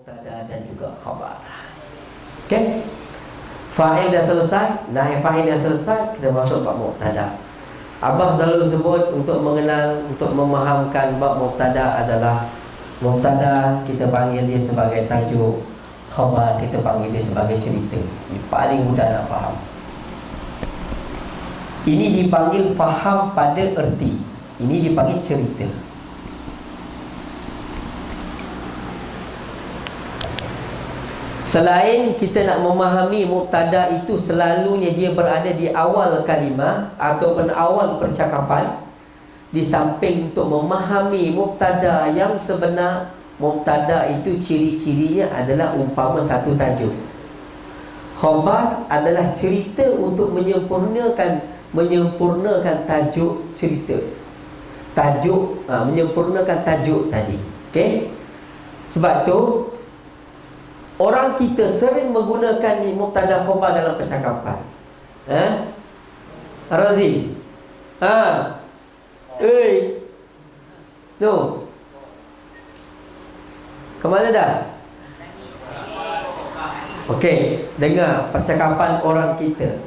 mubtada dan juga khabar. Okey. Fa'il dah selesai, naib fa'il dah selesai, kita masuk bab mubtada. Abah selalu sebut untuk mengenal, untuk memahamkan bab mubtada adalah mubtada kita panggil dia sebagai tajuk, khabar kita panggil dia sebagai cerita. Ini paling mudah nak faham. Ini dipanggil faham pada erti. Ini dipanggil cerita. Selain kita nak memahami mubtada itu selalunya dia berada di awal kalimah ataupun awal percakapan. Di samping untuk memahami mubtada yang sebenar, mubtada itu ciri-cirinya adalah umpama satu tajuk. Khabar adalah cerita untuk menyempurnakan tajuk cerita. Tajuk menyempurnakan tajuk tadi. Okey? Sebab tu orang kita sering menggunakan mubtada khabar dalam percakapan. Razi. No. Ke mana dah? Okey, dengar percakapan orang kita.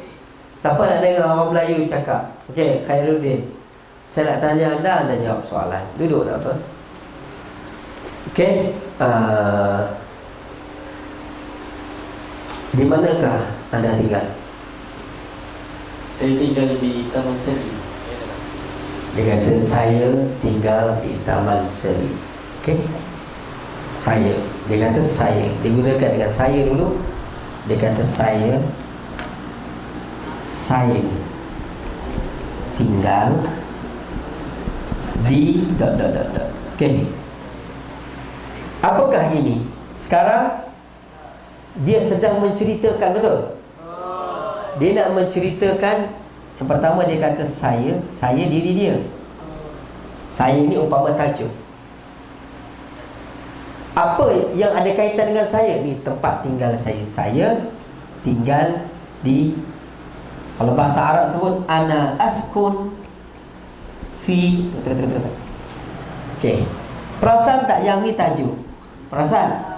Siapa nak dengar orang Melayu cakap? Okey, Khairuddin. Saya nak tanya anda jawab soalan. Duduk tak apa. Okey, di manakah anda tinggal? Saya tinggal di Taman Seri. Dia kata saya tinggal di Taman Seri. Okey. Saya. Dia kata saya. Dia gunakan dengan saya dulu. Dia kata saya tinggal di ... Okey. Apakah ini? Sekarang dia sedang menceritakan, betul? Dia nak menceritakan. Yang pertama dia kata saya diri dia. Saya ni umpama tajuk. Apa yang ada kaitan dengan saya? Ni tempat tinggal saya. Saya tinggal di, kalau bahasa Arab sebut ana askun fi. Okey. Perasan tak yang ni tajuk? Perasan?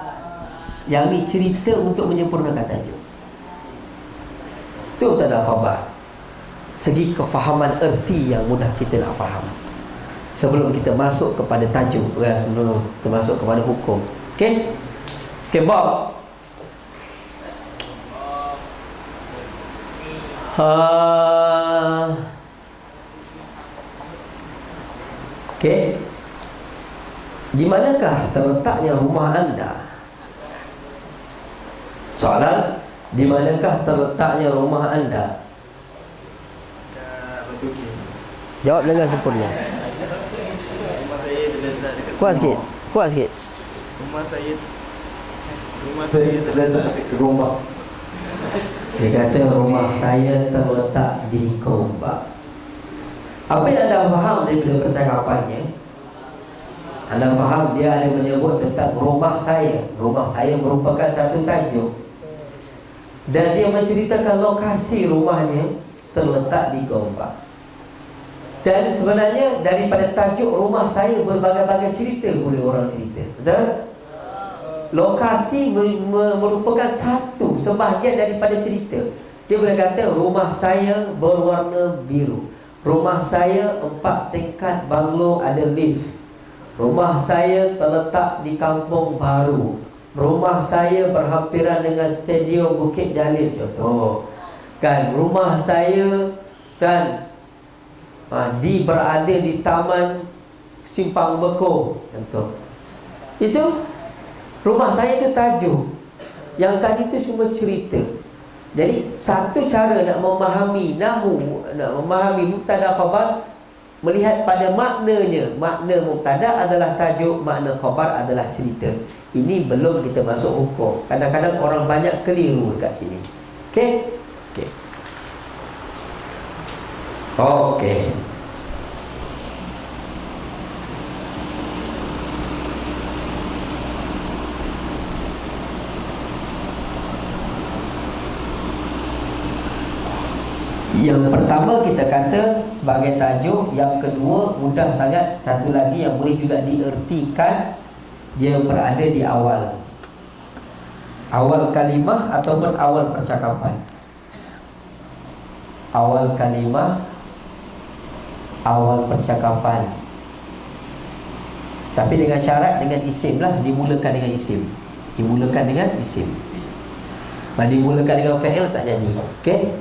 Yang ni cerita untuk menyempurnakan tajuk. Itu tak ada khabar. Segi kefahaman erti yang mudah kita nak faham sebelum kita masuk kepada tajuk, sebelum kita masuk kepada hukum. Okey? Okey, Bob. Okey. Di manakah terletaknya rumah anda? Soalan, di manakah terletaknya rumah anda? Jawab dengan sempurna. Rumah saya terletak dekat Kuat sikit. Kuat sikit. Rumah saya Terletak di Gombak. Dia kata rumah saya terletak di Gombak. Apa yang anda faham daripada percakapannya? Anda faham dia ada menyebut tentang rumah saya. Rumah saya merupakan satu tajuk. Dan dia menceritakan lokasi rumahnya terletak di Gombak. Dan sebenarnya daripada tajuk rumah saya berbagai-bagai cerita boleh orang cerita. Betul? Lokasi merupakan satu sebahagian daripada cerita. Dia boleh kata rumah saya berwarna biru. Rumah saya 4 tingkat banglo ada lift. Rumah saya terletak di kampung baru. Rumah saya berhampiran dengan stadium Bukit Jalil, contoh. Kan rumah saya kan berada di Taman Simpang Beko, contoh. Itu rumah saya itu tajuk. Yang tadi itu cuma cerita. Jadi satu cara nak memahami nak memahami mubtada khabar, melihat pada maknanya. Makna mubtada adalah tajuk, makna khabar adalah cerita. Ini belum kita masuk hukum. Kadang-kadang orang banyak keliru dekat sini. Okey? Okey. Okey. Yang pertama kita kata sebagai tajuk. Yang kedua mudah sangat. Satu lagi yang boleh juga diertikan, dia berada di awal. Awal kalimah ataupun awal percakapan? Awal kalimah, awal percakapan. Tapi dengan syarat dengan isim lah, dimulakan dengan isim. Dimulakan dengan isim. Kalau dimulakan dengan fi'il tak jadi. Okey?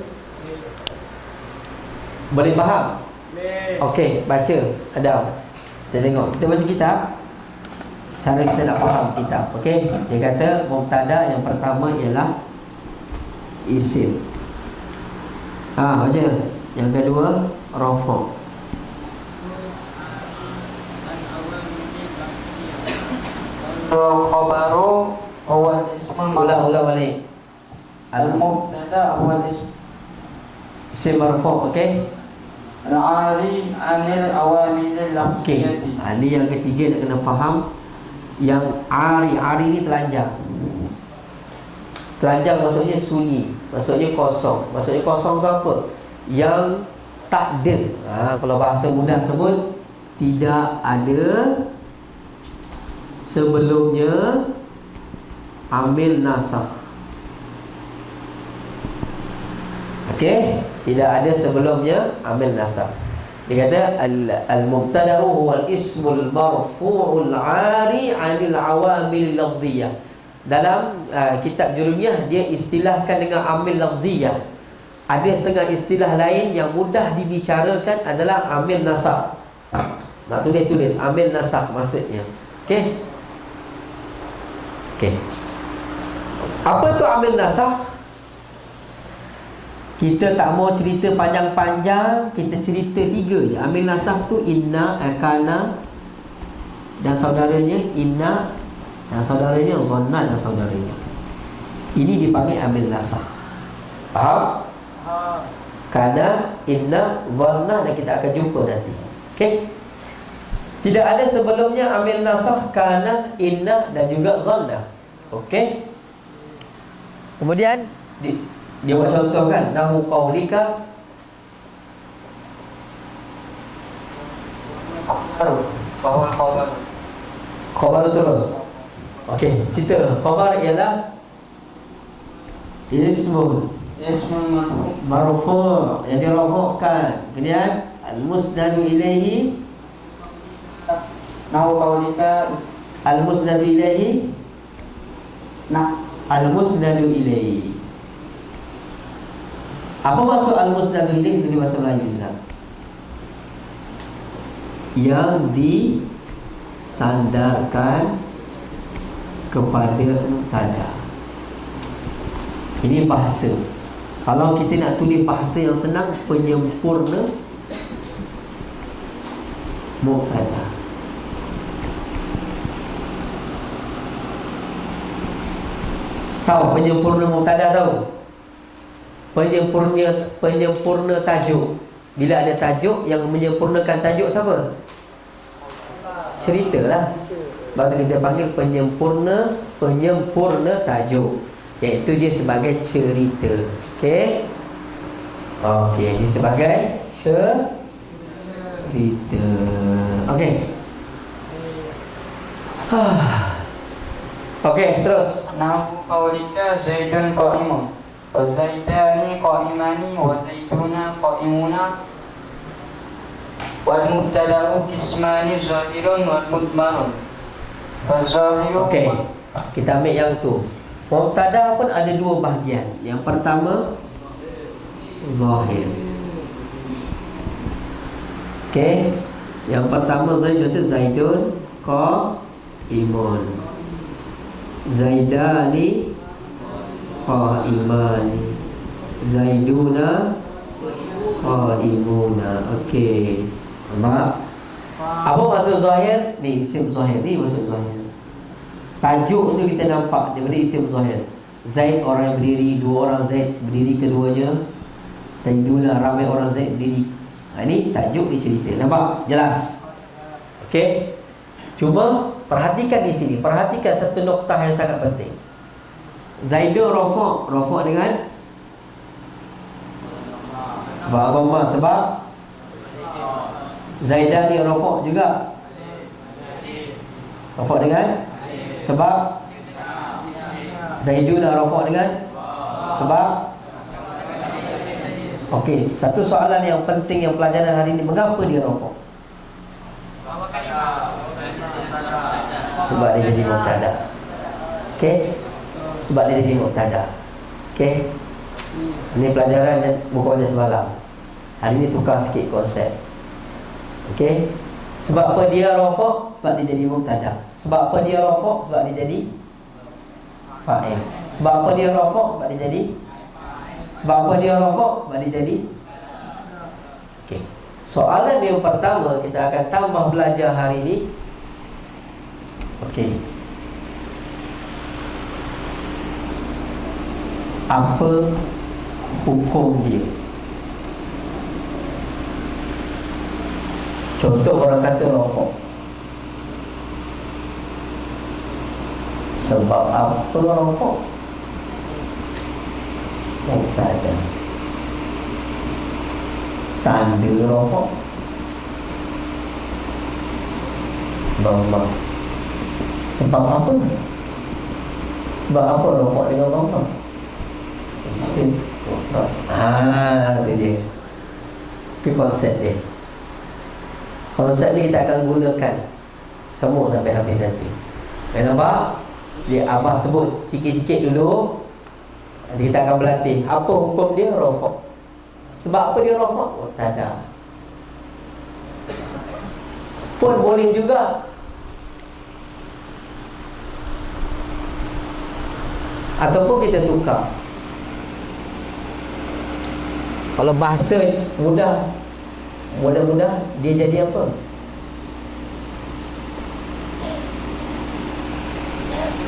Boleh faham? Okey, baca Adam. Kita tengok, kita baca kitab. Cara kita nak faham kitab. Okey? Dia kata mubtada yang pertama ialah isim. Baca. Yang kedua rafa'. Khabaru awal ismul Ulang balik. al-mubtada awal ism Isim marfu', okey? al-ari anil awamil Okey. lafziyati. Ini yang ketiga nak kena faham. Yang ari ni telanjang. Telanjang maksudnya sunyi, maksudnya kosong. Maksudnya kosong tu apa? Yang tak ada. Kalau bahasa mudah sebut tidak ada sebelumnya amil nasakh. Okey, tidak ada sebelumnya amil nasakh. Dia kata al-mubtada'u huwa al-ismul marfu'ul 'ari 'anil awamil lafziyah. Dalam kitab Jurumiyah dia istilahkan dengan amil lafziyah. Ada setengah istilah lain yang mudah dibicarakan adalah amil nasakh. Nak tulis amil nasakh maksudnya. Okey. Okey. Apa tu amil nasakh? Kita tak mau cerita panjang-panjang, kita cerita 3 je. Amil nasakh tu inna, kana dan saudaranya, inna dan saudaranya, zanna dan saudaranya. Ini dipanggil amil nasakh. Faham? Kana, inna, zanna dan kita akan jumpa nanti. Okey? Tidak ada sebelumnya amil nasakh kana, inna dan juga zanna. Okey? Kemudian dia buat contoh kan, nahu qaulika khabar terus. Okey, cerita khabar ialah ismun marfu' yang dirafa'kan. Kemudian al-musnadu ilaihi, Nahu qaulika al-musnadu ilaihi, al-musnadu ilaihi. Apa maksud al-musnadu ilaihi itu di bahasa Melayu Islam? Yang disandarkan kepada mubtada. Ini bahasa. Kalau kita nak tulis bahasa yang senang, penyempurna mubtada. Tahu penyempurna mubtada tahu? Penyempurna tajuk. Bila ada tajuk, yang menyempurnakan tajuk siapa? Ceritalah. Sebab tu kita panggil penyempurna tajuk, iaitu dia sebagai cerita. Okey? Okey, dia sebagai cerita. Okey. Okey, terus. Nahu qaulika Zaidun qa'imun wa Zaidani qa'imani wa Zaiduna qa'imuna wal mubtada'u qismani zahirun wal mudmarun. Fazahiru. Okey, kita ambil yang tu. Mubtada pun ada 2 bahagian. Yang pertama zahir. Okey, yang pertama zahir contoh Zaidun qa'imun, Zaidani qa'imani, Zaiduna qa'imuna. Okey. Nampak? Apa maksud zahir? Ni isim zahir. Ni maksud zahir. Tajuk tu kita nampak daripada isim zahir. Zaid orang yang berdiri, 2 orang Zaid berdiri keduanya. Zaiduna ramai orang Zaid berdiri. Ini tajuk ni cerita. Nampak? Jelas. Okey. Cuma perhatikan di sini, perhatikan satu noktah yang sangat penting. Zaidun rafa' dengan dhamma sebab Zaidani rafa' juga rafa' dengan sebab Zaidun dah rafak dengan sebab. Okey, satu soalan yang penting yang pelajaran hari ini, mengapa dia rafak? Sebab dia jadi mubtada. Okey, sebab dia jadi mubtada. Okey, ini pelajaran yang bukannya semalam. Hari ini tukar sikit konsep. Okey, sebab apa dia rafak? Sebab dia jadi mubtada. Sebab apa dia rafak? Sebab dia jadi fa'il. Sebab apa dia rafak? Sebab dia jadi. Sebab apa dia rafak? Sebab dia jadi. Okey, soalan yang pertama kita akan tambah belajar hari ini. Okey, apa hukum dia? Contoh orang kata rafak. Sebab apa rafak? Mubtada. Tanda rafak dhammah. Sebab apa? Sebab apa rafak dengan dhammah? Isim mufrad. Itu dia. Itu konsep dia. Konsep ni kita akan gunakan semua sampai habis nanti. Nampak? Dia abah sebut sikit-sikit dulu. Nanti kita akan berlatih apa hukum dia rafak. Sebab apa dia rafak? Mubtada. Pun boleh juga ataupun kita tukar. Kalau bahasa mudah, mudah-mudah dia jadi apa?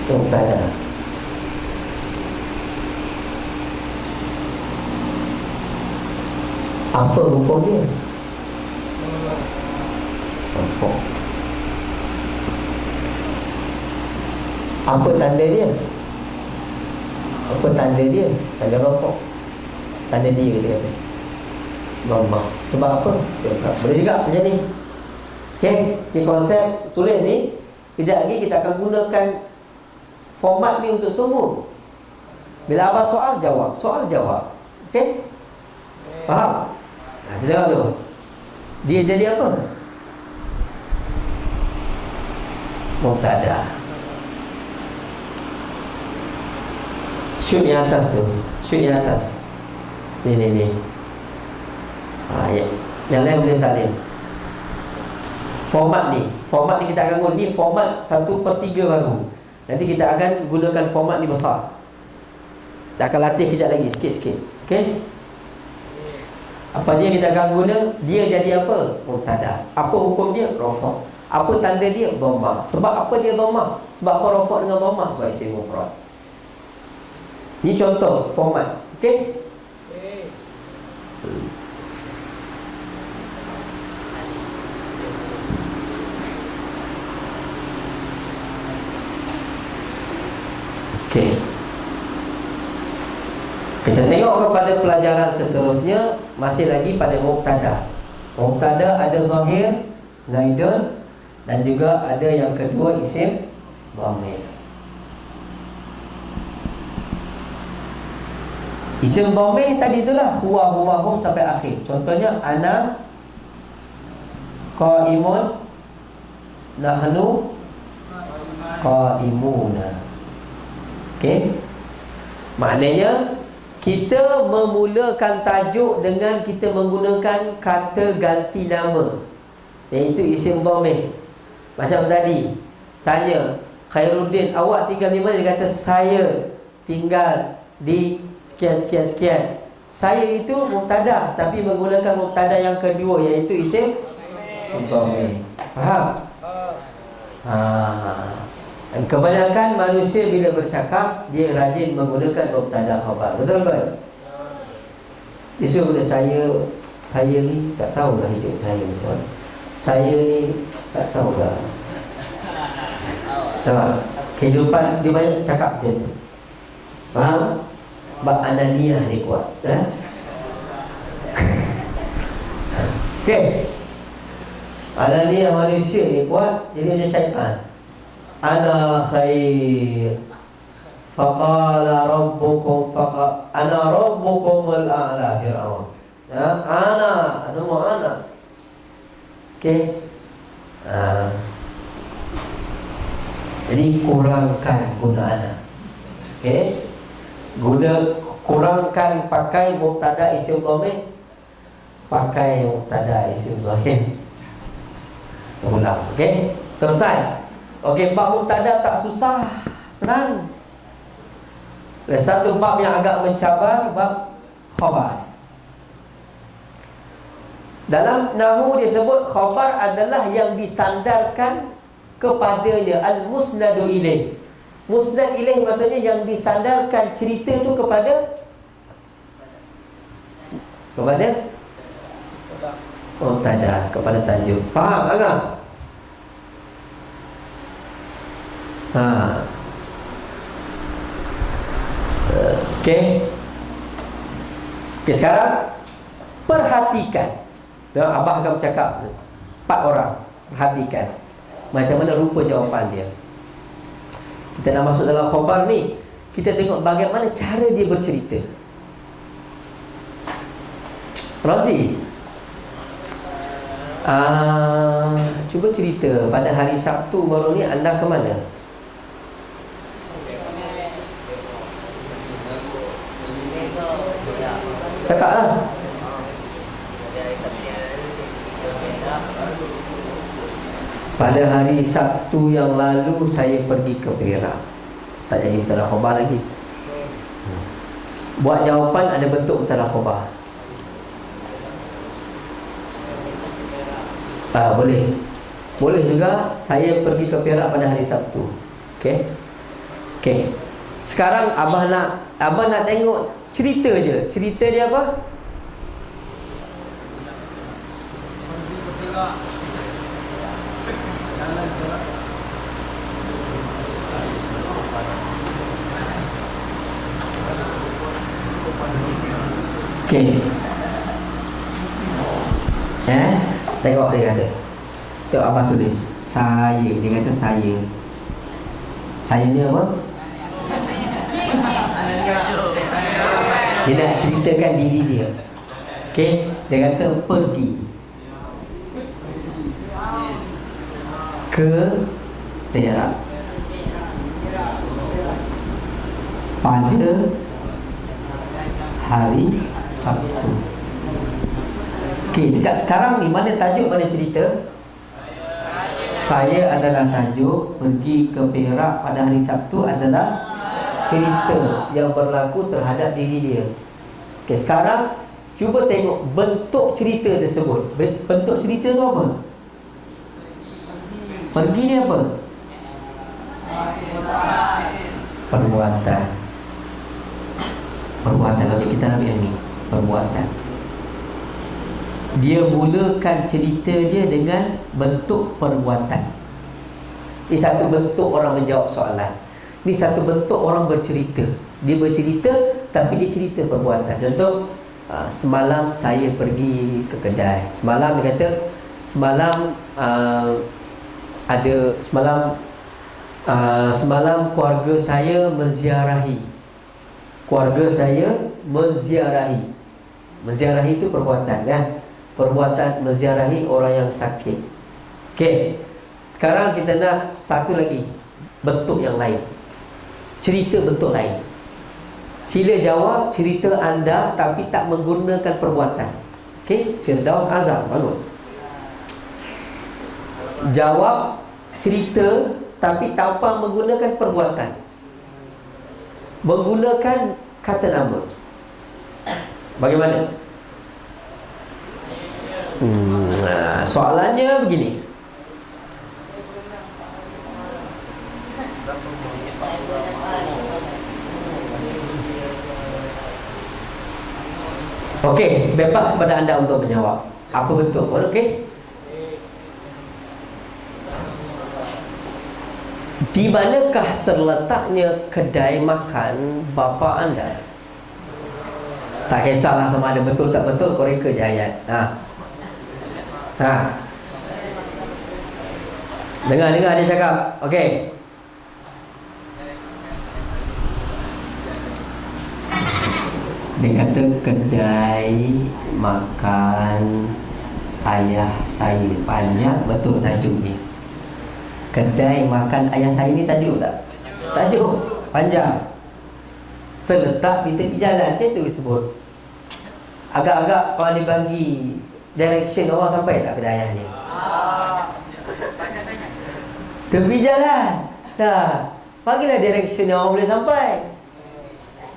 Mubtada. Apa hukum dia? Rafak. Apa tanda dia? Apa tanda dia? Tanda rafak. Tanda dia kita kata dhammah. Sebab apa? Sebab boleh juga macam ni. Okey, ni konsep tulis ni. Kejap lagi kita akan gunakan format ni untuk semua. Bila abang soal, jawab. Soal, jawab. Okey? Faham? Kita tengok tu. Dia jadi apa? Mubtada. Shoot yang atas tu. Shoot yang atas. Ni. Ya. Yang lain boleh salin. Format ni kita akan guna. Ni format 1/3 baru. Nanti kita akan gunakan format ni besar. Kita akan latih kejap lagi, sikit-sikit. Okey? Apa dia kita akan guna? Dia jadi apa? Mubtada. Apa hukum dia? Rafak. Apa tanda dia? Dhammah. Sebab apa dia dhammah? Sebab apa rafak dengan dhammah? Sebab isim mufrad. Ini contoh format. Okey? Okey. Kita tengok kepada pelajaran seterusnya. Masih lagi pada mubtada. Mubtada ada zahir, Zaidun, dan juga ada yang kedua isim dhamir. Isim dhamir tadi itulah huwa, huma, hum sampai akhir. Contohnya ana qaimun, nahnu qaimuna. Okey. Maknanya kita memulakan tajuk dengan kita menggunakan kata ganti nama, iaitu isim dhamir. Macam tadi tanya, Khairuddin, awak tinggal di mana? Dia kata saya tinggal di sekian. Saya itu mubtada, tapi menggunakan mubtada yang kedua, iaitu isim dhamir. Faham? Dan kebanyakan manusia bila bercakap, dia rajin menggunakan mubtada khabar. Betul tak? Dia suruh kata saya ni tak tahulah hidup saya macam mana. Saya ni tak tahulah. Tahu? Kehidupan dia banyak cakap macam tu. Faham? Bab ananiah dia kuat. Okey. Ananiah manusia ni kuat, jadi macam syaitan. Ana khair Faqala rabbukum ana rabbukumul a'la. Firaun. Ya, ana, semua ana. Okey. Jadi kurangkan guna ana. Okey. Kurangkan pakai mubtada isim dhamir, pakai mubtada isim zahir. Ulang. Okey. Selesai. Okey, bab mubtada tak susah, senang. Satu bab yang agak mencabar, bab khabar. Dalam nahwu disebut khabar adalah yang disandarkan kepadanya, al-musnadu ilaih. Musnad ilaih maksudnya yang disandarkan cerita tu kepada mubtada, kepada tajuk. Faham tak? Okey, sekarang perhatikan. Abah akan bercakap 4 orang. Perhatikan macam mana rupa jawapan dia. Kita nak masuk dalam khabar ni, kita tengok bagaimana cara dia bercerita. Razi, cuba cerita pada hari Sabtu baru ni anda ke mana? Cakaplah. Pada hari Sabtu yang lalu saya pergi ke Perak. Tak jadi mubtada khabar lagi. Buat jawapan ada bentuk mubtada khabar. Boleh. Boleh juga saya pergi ke Perak pada hari Sabtu. Okey. Sekarang abah nak tengok cerita je. Cerita dia apa? Okey. Tengok dia kata. Tengok abah tulis saya. Dia kata saya. Saya ni apa? Dia nak ceritakan diri dia. Okey, dia kata pergi ke Perak pada hari Sabtu. Okey, dekat sekarang ni mana tajuk, mana cerita? Saya adalah tajuk, pergi ke Perak pada hari Sabtu adalah cerita yang berlaku terhadap diri dia. Okey, sekarang cuba tengok bentuk cerita tersebut. Bentuk cerita tu apa? Pergi ni apa? Perbuatan. Okey, kita ambil yang ni. Perbuatan. Dia mulakan cerita dia dengan bentuk perbuatan. Ini satu bentuk orang menjawab soalan. Ini satu bentuk orang bercerita. Dia bercerita tapi dia cerita perbuatan. Contoh, semalam saya pergi ke kedai. Semalam dia kata, semalam keluarga saya menziarahi. Menziarahi itu perbuatan, kan? Perbuatan menziarahi orang yang sakit. Okey. Sekarang kita nak satu lagi bentuk yang lain. Cerita bentuk lain. Sila jawab cerita anda tapi tak menggunakan perbuatan. Okey, Firdaus Azam, bangun. Jawab cerita tapi tanpa menggunakan perbuatan. Menggunakan kata nama. Bagaimana? Soalannya begini. Okey, bebas kepada anda untuk menjawab. Apa betul? Okey. Di manakah terletaknya kedai makan bapa anda? Tak kisahlah sama ada betul tak betul, kau reka je ayat. Dengar dia cakap. Okey. Dia kata kedai makan ayah saya. Panjang betul tajuknya. Kedai makan ayah saya ni tajuk tak? Tajuk panjang. Terletak di tepi jalan, dia tu sebut. Agak-agak kalau dibagi direction, orang sampai tak kedai ayah ni? Tepi jalan. Dah, bagilah direction yang orang boleh sampai.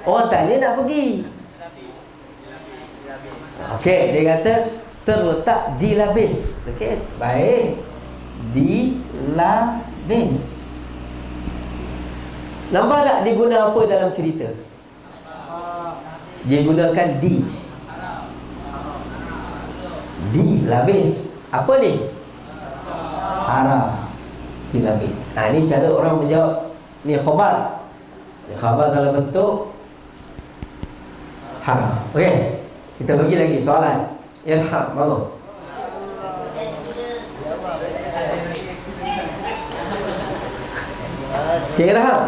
Orang tanya nak pergi. Okey, dia kata terletak di Labis. Okey, baik. Di Labis. Nampak tak dia guna apa dalam cerita? Dia gunakan di. Di Labis. Apa ni? Haram. Di Labis. Ini cara orang menjawab. Ni khabar. Ni khabar dalam bentuk haram. Okey. Kita bagi lagi soalan. Irham, bangun. Okey, Irham.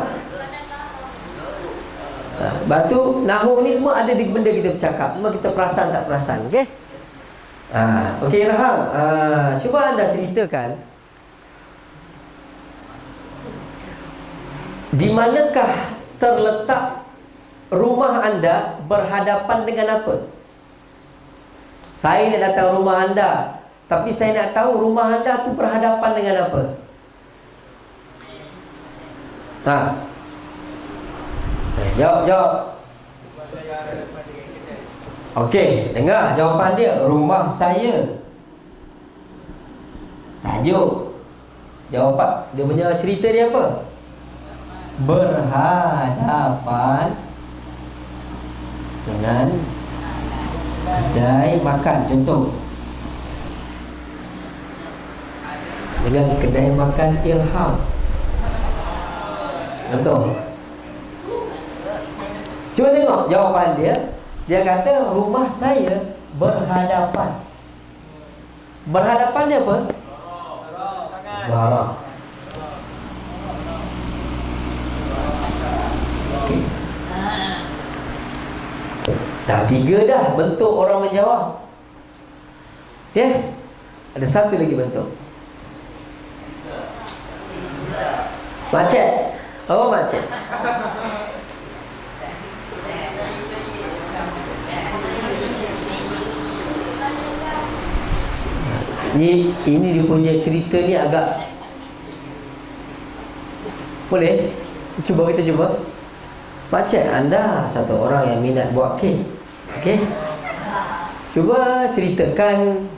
Batu Nahu ni semua ada di benda kita bercakap. Cuma kita perasan tak perasan. Okey. Okey, Irham. Cuba anda ceritakan di manakah terletak rumah anda berhadapan dengan apa? Saya nak datang rumah anda, tapi saya nak tahu rumah anda tu berhadapan dengan apa? Jawab. Okey, dengar jawapan dia. Rumah saya. Tajuk. Jawapan dia punya cerita dia apa? Berhadapan dengan kedai makan. Contoh, dengan kedai makan Ilham. Contoh. Cuba tengok jawapan dia. Dia kata rumah saya berhadapan. Berhadapan dia apa? Zara. Okey. Dah 3 dah bentuk orang menjawab. Ada satu lagi bentuk. Macet. Oh, macet. Ini dia punya cerita ni agak boleh? Kita cuba. Macet, anda satu orang yang minat buat kek. Okey? Cuba ceritakan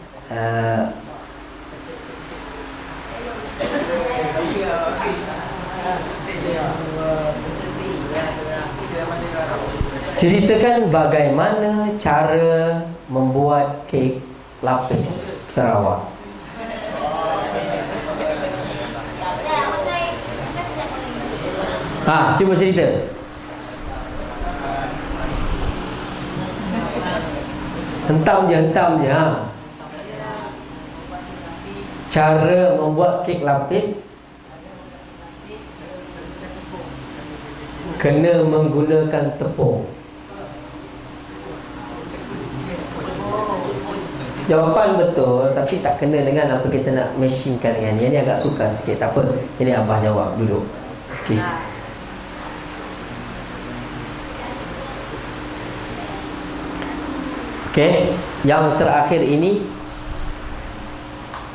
ceritakan bagaimana cara membuat kek lapis Sarawak. Cuba cerita. Hentam je. Cara membuat kek lapis kena menggunakan tepung. Jawapan betul, tapi tak kena dengan apa kita nak matchingkan dengan ni. Ini agak sukar sikit. Tak apa. Jadi abah jawab dulu. Okey. Okey, yang terakhir ini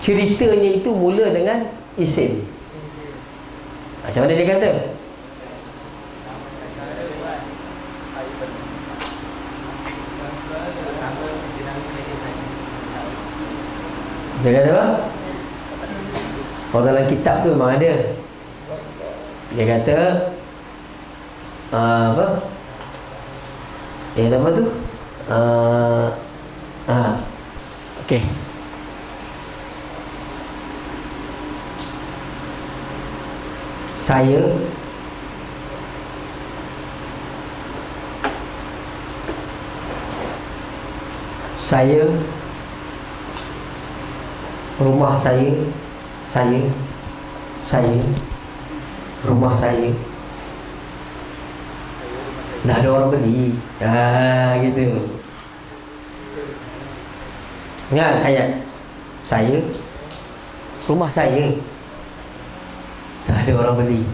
ceritanya itu mula dengan isim. Macam mana dia kata? Saya kata apa? Kalau dalam kitab tu memang ada. Dia kata apa? Dia kata apa tu? Okey. Saya rumah saya rumah saya Dah ada orang beli. Gitu. Ingat ayat saya, rumah saya, dah ada orang beli.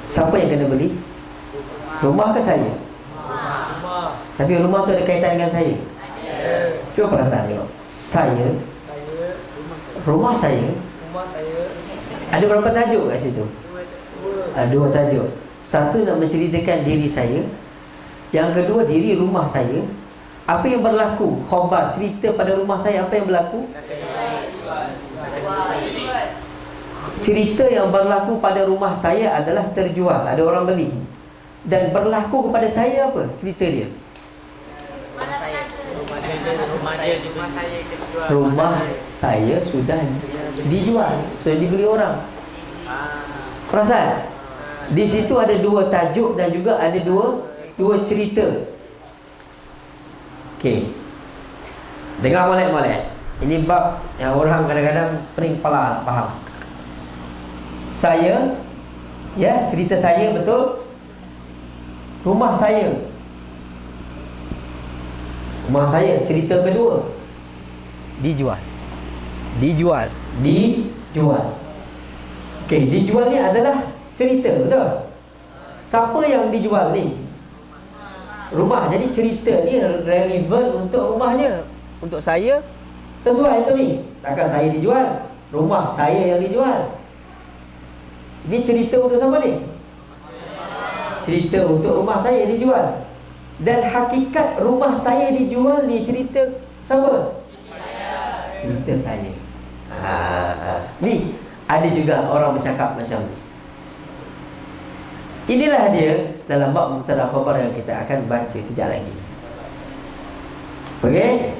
Siapa yang kena beli? Rumah ke saya? Tapi rumah tu ada kaitan dengan saya? Cuba perasan tengok. Saya, rumah saya, ada berapa tajuk kat situ? Ada 2 tajuk. Satu nak menceritakan diri saya, yang kedua diri rumah saya. Apa yang berlaku? Khabar, cerita pada rumah saya, apa yang berlaku? Cerita yang berlaku pada rumah saya adalah terjual, ada orang beli. Dan berlaku kepada saya apa? Cerita dia. Rumah saya sudah dijual, sudah dibeli orang. Perasan? Di situ ada 2 tajuk dan juga ada dua cerita. Okey. Dengar molek-molek. Ini bab yang orang kadang-kadang pening kepala nak faham. Saya, ya, cerita saya betul. Rumah saya. Rumah saya, cerita kedua. Dijual. Okey, dijual ni adalah cerita, betul? Siapa yang dijual ni? Rumah. Jadi cerita ni relevan untuk rumahnya. Untuk saya sesuai tu ni. Takkan saya dijual, rumah saya yang dijual. Ini cerita untuk siapa ni? Cerita untuk rumah saya dijual. Dan hakikat rumah saya dijual ni cerita siapa? Cerita saya. Ni ada juga orang bercakap macam ni. Inilah dia dalam bab mubtada khabar yang kita akan baca kejap lagi. Okey.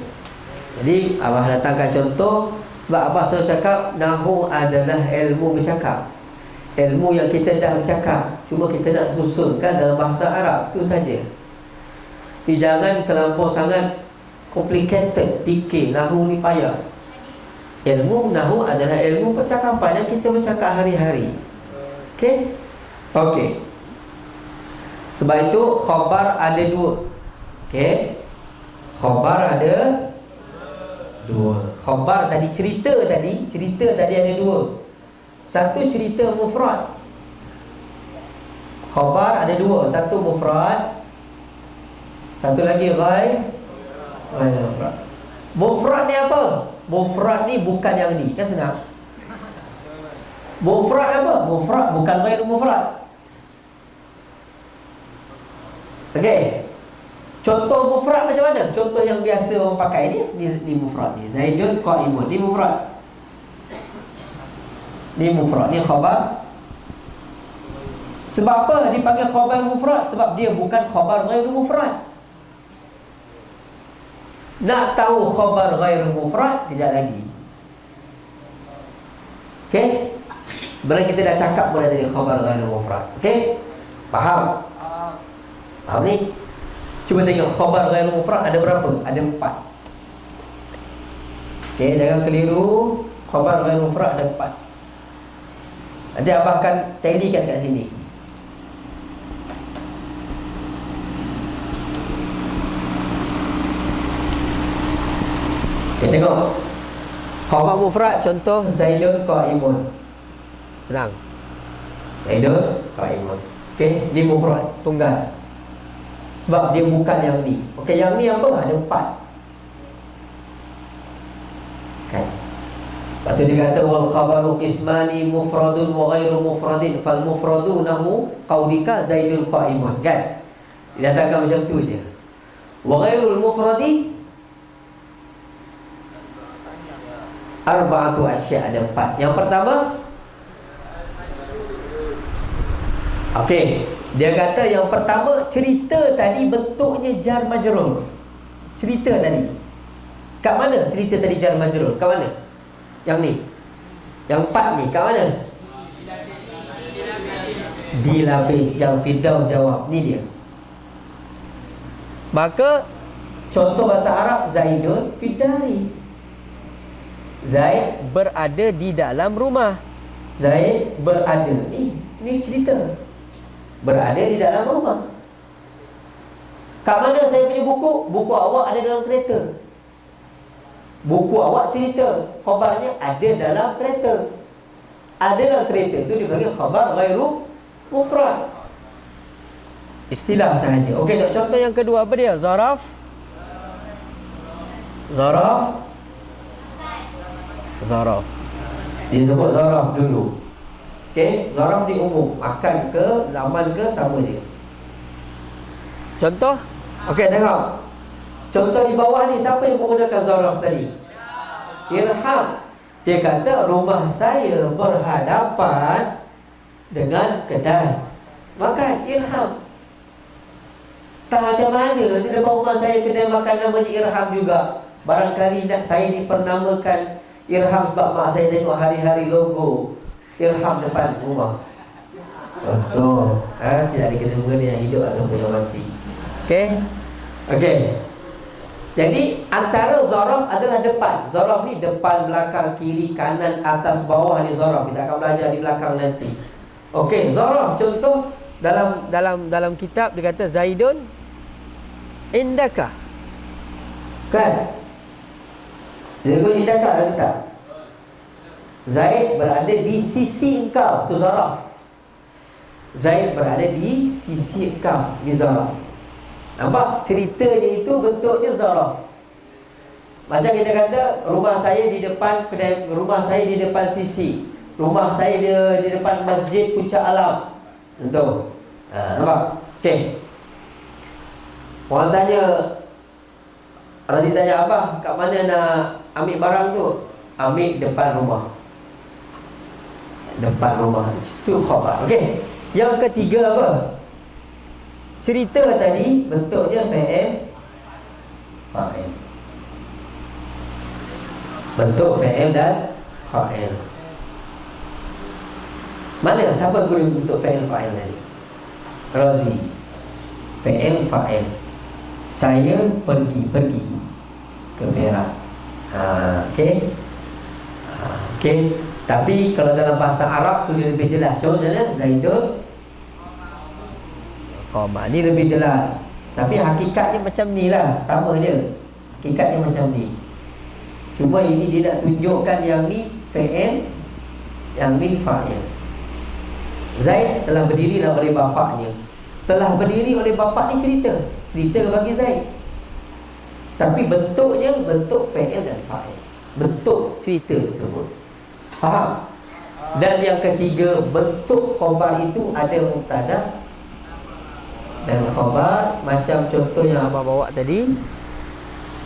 Jadi Abah datangkan contoh. Sebab Abah selalu cakap nahwu adalah ilmu bercakap. Ilmu yang kita dah bercakap, cuma kita nak susunkan dalam bahasa Arab, tu saja. Jangan terlampau sangat complicated fikir. Nahwu ni payah. Ilmu nahwu adalah ilmu percakapan yang kita bercakap hari-hari. Okey? Okey. Sebab itu khabar ada 2. Okey. Khabar ada 2. Khabar tadi, cerita tadi ada 2. Satu cerita mufrad. Khabar ada 2. Satu mufrad, satu lagi ghair mufrad. Mufrad ni apa? Mufrad ni bukan yang ni. Kan senang. Mufrad apa? Mufrad bukan ghair mufrad. Okey. Contoh mufrad macam mana? Contoh yang biasa orang pakai ni mufrad ni. Zaidun qa'imun. Ni mufrad. Ni khabar. Sebab apa dipanggil khabar mufrad? Sebab dia bukan khabar ghairu mufrad. Nak tahu khabar ghairu mufrad kejap lagi. Okey? Sebenarnya kita dah cakap pun tadi khabar ghairu mufrad. Okey? Faham? Faham ni? Cuba tengok khabar ghairu mufrad ada berapa? Ada 4. Okey, jangan keliru. Khabar ghairu mufrad ada 4. Nanti Abah akan tadikan kat sini. Kita tengok khabar mufrad. Contoh Zaidun qa'imun. Senang. Zaidun qa'imun. Okey, ni mufrad, tunggal. Sebab dia bukan yang ni. Okey, yang ni apa? Ada 4. Kan? Lepas tu dia kata wal khabaru qismani mufradun wa ghairu mufradin fal mufradu nahu qaulika Zaidul qa'imun. Kan? Dia datangkan macam tu je. Wa ghairul mufradi arba'atu asya', ada 4. Yang pertama, okey, dia kata yang pertama cerita tadi bentuknya jar majrur. Cerita tadi. Kat mana cerita tadi jar majrur? Kat mana? Yang ni. Yang 4 ni kat mana? Dilabis. Yang Firdaus jawab. Ni dia. Maka contoh bahasa Arab Zaidun Fidari. Zaid berada di dalam rumah. Zaid berada. Ni cerita. Berada di dalam rumah. Kat mana saya punya buku? Buku awak ada dalam kereta. Buku awak cerita, khabarnya ada dalam kereta. Ada dalam kereta tu dipanggil khabar ghairu mufrad. Istilah sahaja. Okey, nak contoh yang kedua apa dia? Zaraf. Zaraf. Zaraf. Disebut zaraf dulu. Okey, zaraf ni umum. Makan ke, zaman ke, sama je. Contoh? Okey, tengok. Contoh di bawah ni, siapa yang menggunakan zaraf tadi? Irham. Dia kata rumah saya berhadapan dengan kedai makan. Irham. Tak macam mana di depan rumah saya kedai makan namanya Irham juga. Barangkali nak saya dipernamakan Irham sebab mak saya tengok hari-hari logo Irham depan rumah. Betul. Tidak ada kena-mengena yang hidup ataupun yang mati. Okey. Okey. Jadi antara zaraf adalah depan. Zaraf ni depan, belakang, kiri, kanan, atas, bawah ni zaraf. Kita akan belajar di belakang nanti. Okey, zaraf contoh dalam kitab dia kata Zaidun indaka. Kan? Zaidun indaka ada kitab. Zaid berada di sisi engkau, tu zaraf. Zaid berada di sisi engkau, ni zaraf. Nampak ceritanya itu bentuknya zaraf. Macam kita kata rumah saya di depan kedai, rumah saya di depan sisi, rumah saya di depan masjid Puncak Alam. Betul. Nampak? Okey. Orang tanya, Radhi tanya abah, kat mana nak ambil barang tu? Ambil depan rumah. Depan rumah. Itu khabar. Okey. Yang ketiga apa? Cerita tadi bentuknya fa'il fa'il. Bentuk fa'il dan fa'il. Mana siapa guna bentuk fa'il fa'il tadi? Razi. Fa'il fa'il. Saya pergi ke Perak. Okey. Okey. Tapi kalau dalam bahasa Arab tu dia lebih jelas. Contohnya Zaidun qama. Ni lebih jelas. Tapi hakikatnya macam ni lah, sama je. Hakikatnya macam ni. Cuma ini dia nak tunjukkan yang ni fa'il, yang ni fa'il. Zaid telah berdiri oleh bapaknya. Telah berdiri oleh bapak ni cerita bagi Zaid. Tapi bentuknya bentuk fa'il dan fa'il. Bentuk cerita tersebut. Faham? Dan yang ketiga, bentuk khabar itu ada mubtada dan khabar. Macam contoh yang abang bawa tadi,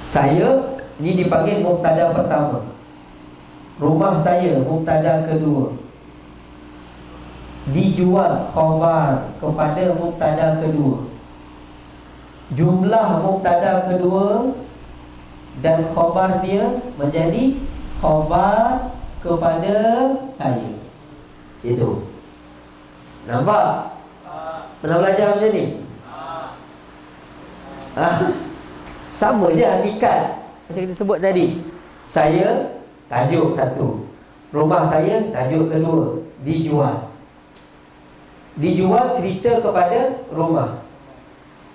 saya ni dipanggil mubtada pertama, rumah saya mubtada kedua, dijual khabar kepada mubtada kedua, jumlah mubtada kedua dan khabar dia menjadi khabar kepada saya. Itu. Nampak? Pernah belajar macam ni? Sama je hakikat. Macam kita sebut tadi, saya tajuk satu, rumah saya tajuk kedua, dijual. Dijual cerita kepada rumah,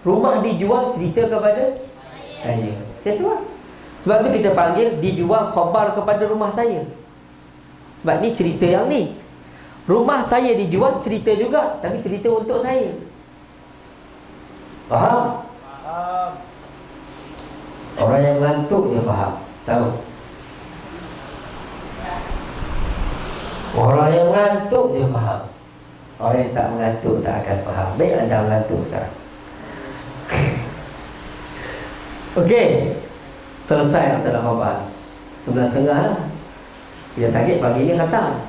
rumah dijual cerita kepada saya. Macam tu lah. Sebab tu kita panggil dijual khabar kepada rumah saya. Sebab ni cerita yang ni. Rumah saya dijual cerita juga, tapi cerita untuk saya. Faham? Orang yang ngantuk dia faham. Tahu? Orang yang ngantuk dia faham. Orang yang tak mengantuk tak akan faham. Baik, anda mengantuk sekarang. Okey. Selesai antara khabar 11.30 lah. Kita target pagi ni khatam.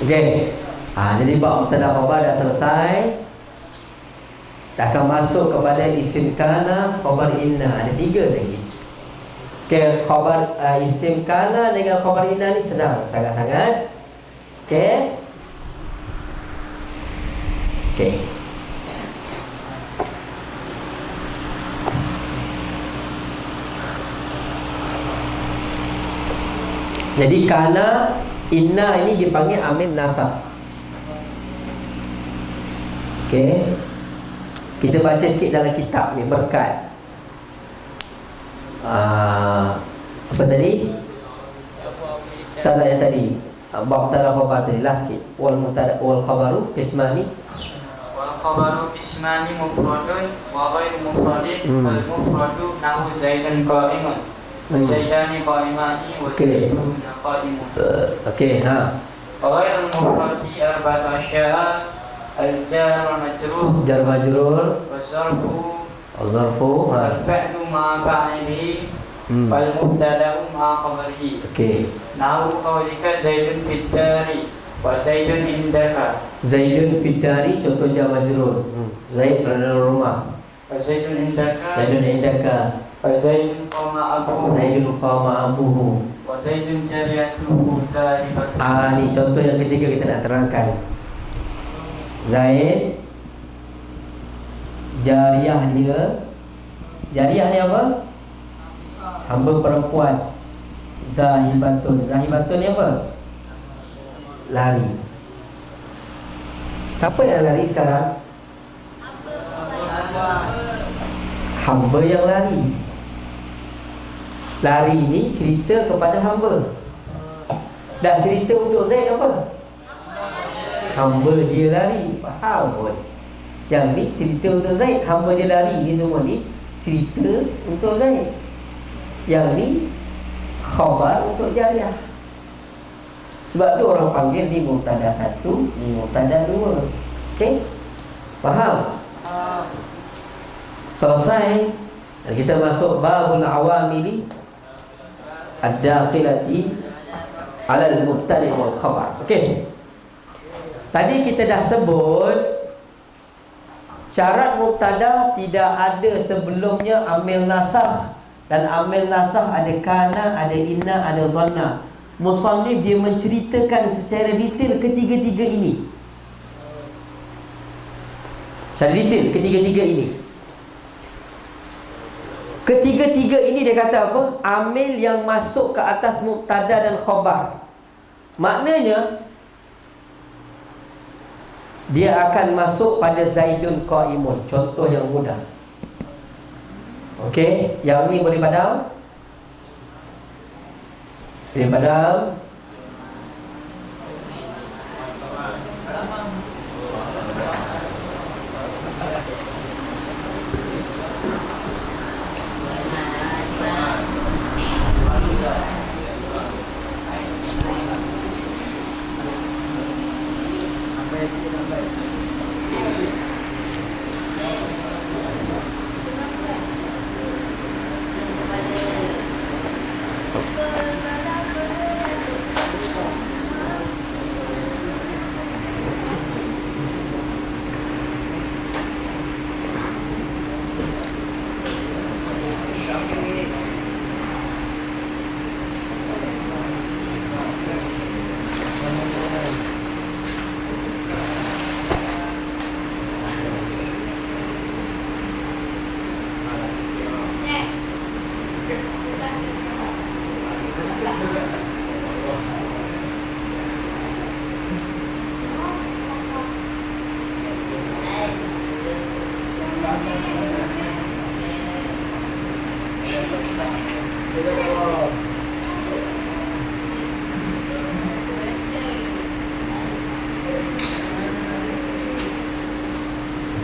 Okey. Jadi bab mubtada khabar dah selesai. Kita akan masuk kepada isim kana, khabar inna. Ada 3 lagi. Okey, khabar isim kana dengan khabar inna ni senang sangat-sangat. Okey. Okey. Jadi kana, inna ini dipanggil amil nasab. Okey. Kita baca sikit dalam kitab ni berkat apa tadi? Tak yang tadi Mubtada khabar tadi, last sikit. Wal mubtada wal khabaru ismani. Wal khabaru ismani mufradun wa ghairu mufradin. Wal mufradu nahu Zaidun qa'imun wa Zaidani qa'imani wa Zaidun qa'imun. Okey, ha. Ghairul mufradi arba'atu asya'a al-jar wa majrur Jar majrur wa zarfu zarfu, wal ha. fa'lu ma fa'ilihi wal mubtada'u ma khabarihi. Okey. Nahu qawlika Zaidun fid dari wa Zaidun indaka Zaidun fitari, contoh jar majrur. Zaid berada dalam rumah. wa Zaidun indaka Zaidun indaka. wa Zaidun qama abuhu Zaidun qama abuhu. wa Zaidun jariyatuhu zarifatuhu. Ni contoh yang ketiga kita nak terangkan. Zaid, jariyah dia. Jariyah ni apa? Hamba perempuan. Zahibatun. Zahibatun ni apa? Lari. Siapa yang lari sekarang? Hamba yang lari. Lari ni cerita kepada hamba. Dan cerita untuk Zaid apa? Hamba dia lari. Faham pun? Yang ni cerita untuk Zaid, hamba dia lari. Ni semua ni cerita untuk Zaid. Yang ni khabar untuk jariyah. Sebab tu orang panggil ni mubtada 1, ni mubtada 2. Okey? Faham? Selesai. Dan kita masuk babul awamili ad-dakhilati alal mubtada wal khabar. Okey. Tadi kita dah sebut syarat mubtada tidak ada sebelumnya amil nasakh. Dan amil nasakh ada kana, ada inna, ada zanna. Musannif dia menceritakan secara detail ketiga-tiga ini. Secara detail ketiga-tiga ini. Ketiga-tiga ini dia kata apa? Amil yang masuk ke atas mubtada dan khabar. Maknanya dia akan masuk pada Zaidun qa'imun. Contoh yang mudah. Okey, yang ni boleh padam? Boleh padam?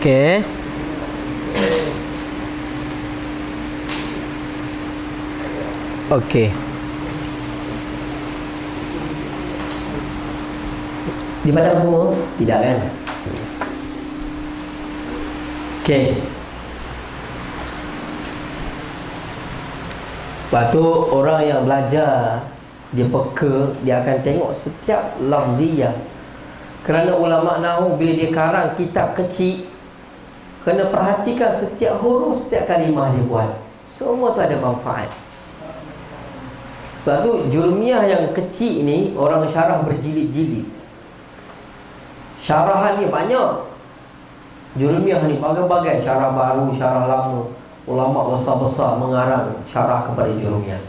Okey. Okey. Di padam semua? Tidak kan? Okey. Lepas tu orang yang belajar, dia peka, dia akan tengok setiap lafziyah. Kerana ulama' nahwu bila dia karang kitab kecil, kena perhatikan setiap huruf, setiap kalimah dia buat. Semua tu ada manfaat. Sebab tu jurumiyah yang kecil ni orang syarah berjilid-jilid. Syarahan ni banyak. Jurumiyah ni bagai-bagai, syarah baru, syarah lama. Ulama' besar-besar mengarang syarah kepada jurumiyah.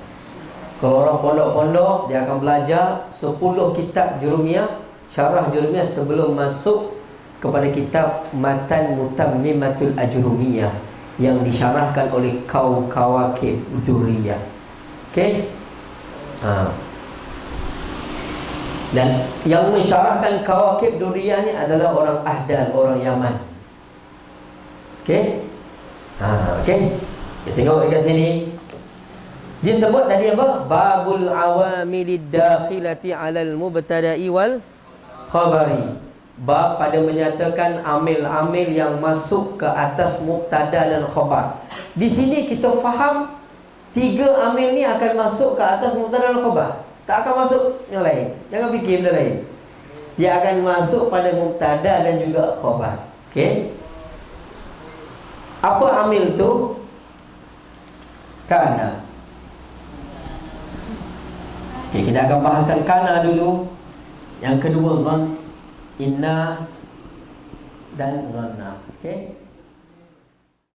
Kalau orang pondok-pondok, dia akan belajar 10 kitab jurumiyah, syarah jurumiyah sebelum masuk kepada kitab Matan Mutammimatul Ajrumiyah yang disyarahkan oleh Kawakib Durriyah. Okey? Dan yang mensyarahkan Kawakib Durriyah ni adalah orang Ahdan, orang Yaman. Okey? Okey. Kita tengok dekat sini. Dia sebut tadi apa? Babul awamilid dakhilati 'alal mubtada'i wal khabari. Bab pada menyatakan amil-amil yang masuk ke atas mubtada dan khabar. Di sini kita faham tiga amil ni akan masuk ke atas mubtada dan khabar. Tak akan masuk yang lain. Jangan fikir benda lain. Dia akan masuk pada mubtada dan juga khabar. Okey? Apa amil tu? Kana. Okey, kita akan bahaskan kana dulu. Yang kedua zan, inna dan zanna. Okey?